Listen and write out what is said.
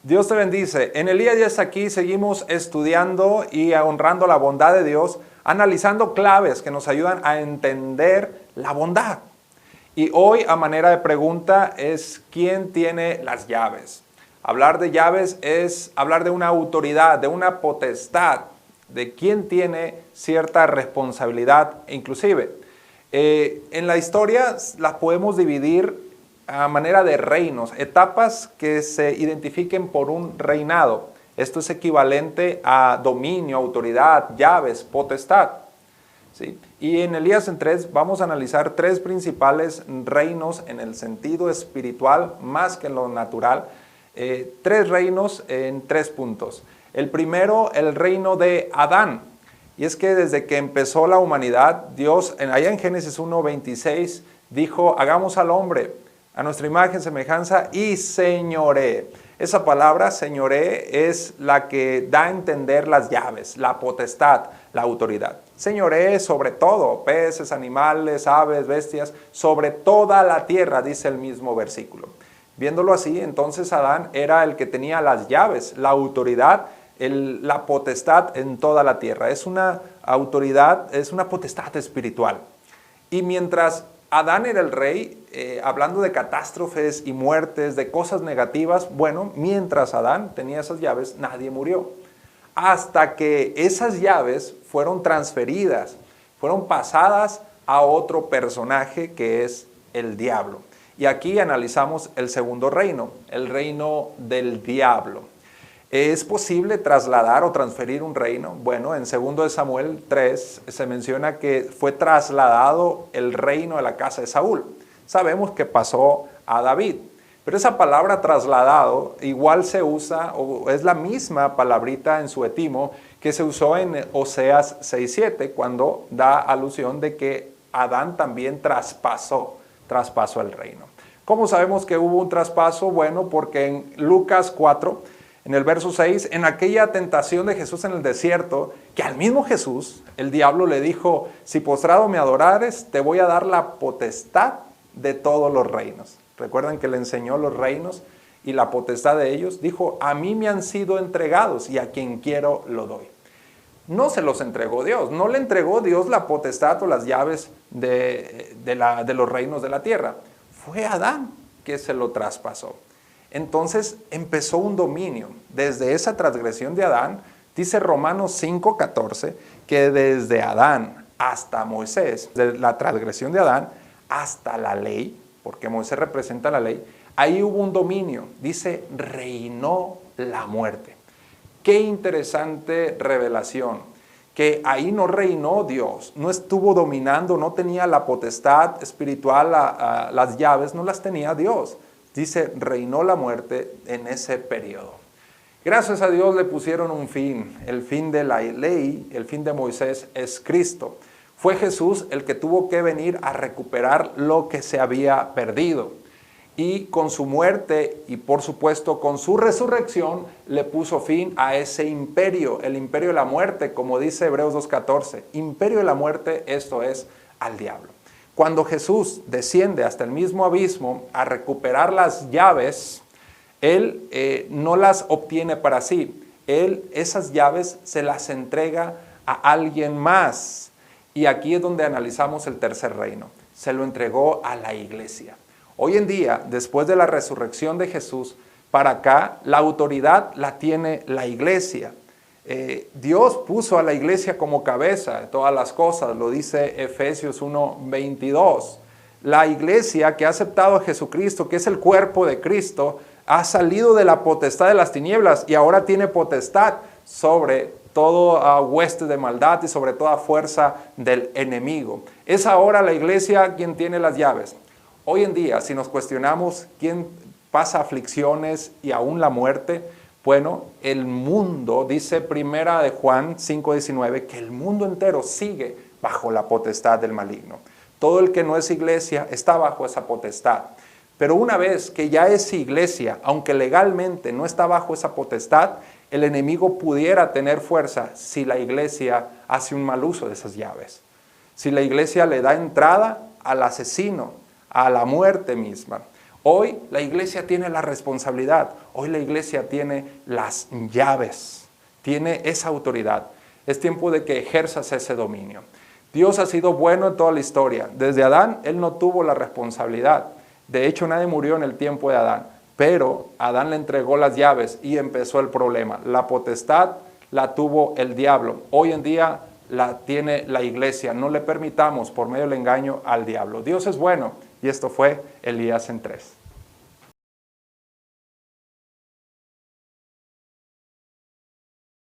Dios te bendice. En el día de hoy aquí seguimos estudiando y honrando la bondad de Dios, analizando claves que nos ayudan a entender la bondad. Y hoy, a manera de pregunta, es ¿quién tiene las llaves? Hablar de llaves es hablar de una autoridad, de una potestad, de quién tiene cierta responsabilidad. Inclusive, en la historia las podemos dividir a manera de reinos, etapas que se identifiquen por un reinado. Esto es equivalente a dominio, autoridad, llaves, potestad. ¿Sí? Y en Elías en 3 vamos a analizar tres principales reinos en el sentido espiritual más que en lo natural. Tres reinos en 3 puntos. El primero, el reino de Adán. Y es que desde que empezó la humanidad, Dios, allá en Génesis 1:26, dijo, hagamos al hombre a nuestra imagen, semejanza y señoree. Esa palabra, señoree, es la que da a entender las llaves, la potestad, la autoridad. Señoree sobre todo, peces, animales, aves, bestias, sobre toda la tierra, dice el mismo versículo. Viéndolo así, entonces Adán era el que tenía las llaves, la autoridad, la potestad en toda la tierra. Es una autoridad, es una potestad espiritual. Y mientras Adán era el rey, hablando de catástrofes y muertes, de cosas negativas, bueno, mientras Adán tenía esas llaves, nadie murió. Hasta que esas llaves fueron transferidas, fueron pasadas a otro personaje que es el diablo. Y aquí analizamos el segundo reino, el reino del diablo. ¿Es posible trasladar o transferir un reino? Bueno, en 2 de Samuel 3 se menciona que fue trasladado el reino de la casa de Saúl. Sabemos que pasó a David, pero esa palabra trasladado igual se usa, o es la misma palabrita en su etimo que se usó en Oseas 6:7, cuando da alusión de que Adán también traspasó el reino. ¿Cómo sabemos que hubo un traspaso? Bueno, porque en Lucas 4, en el verso 6, en aquella tentación de Jesús en el desierto, que al mismo Jesús, el diablo le dijo, si postrado me adorares, te voy a dar la potestad de todos los reinos. Recuerdan que le enseñó los reinos y la potestad de ellos. Dijo, a mí me han sido entregados y a quien quiero lo doy. No se los entregó Dios, no le entregó Dios la potestad o las llaves de los reinos de la tierra. Fue Adán que se lo traspasó. Entonces empezó un dominio. Desde esa transgresión de Adán, dice Romanos 5:14, que desde Adán hasta Moisés, de la transgresión de Adán hasta la ley, porque Moisés representa la ley, ahí hubo un dominio. Dice, reinó la muerte. Qué interesante revelación, que ahí no reinó Dios, no estuvo dominando, no tenía la potestad espiritual, las llaves, no las tenía Dios. Dice, reinó la muerte en ese periodo. Gracias a Dios le pusieron un fin. El fin de la ley, el fin de Moisés es Cristo. Fue Jesús el que tuvo que venir a recuperar lo que se había perdido. Y con su muerte y por supuesto con su resurrección le puso fin a ese imperio, el imperio de la muerte, como dice Hebreos 2:14. Imperio de la muerte, esto es, al diablo. Cuando Jesús desciende hasta el mismo abismo a recuperar las llaves, Él no las obtiene para sí. Él esas llaves se las entrega a alguien más. Y aquí es donde analizamos el tercer reino. Se lo entregó a la iglesia. Hoy en día, después de la resurrección de Jesús, para acá la autoridad la tiene la iglesia. Dios puso a la iglesia como cabeza de todas las cosas, lo dice Efesios 1:22. La iglesia que ha aceptado a Jesucristo, que es el cuerpo de Cristo, ha salido de la potestad de las tinieblas y ahora tiene potestad sobre todo hueste de maldad y sobre toda fuerza del enemigo. Es ahora la iglesia quien tiene las llaves. Hoy en día, si nos cuestionamos quién pasa aflicciones y aún la muerte, bueno, el mundo, dice Primera de Juan 5:19, que el mundo entero sigue bajo la potestad del maligno. Todo el que no es iglesia está bajo esa potestad. Pero una vez que ya es iglesia, aunque legalmente no está bajo esa potestad, el enemigo pudiera tener fuerza si la iglesia hace un mal uso de esas llaves. Si la iglesia le da entrada al asesino, a la muerte misma. Hoy la iglesia tiene la responsabilidad, hoy la iglesia tiene las llaves, tiene esa autoridad. Es tiempo de que ejerzas ese dominio. Dios ha sido bueno en toda la historia. Desde Adán, Él no tuvo la responsabilidad. De hecho, nadie murió en el tiempo de Adán. Pero Adán le entregó las llaves y empezó el problema. La potestad la tuvo el diablo. Hoy en día la tiene la iglesia. No le permitamos por medio del engaño al diablo. Dios es bueno. Y esto fue Elías en 3.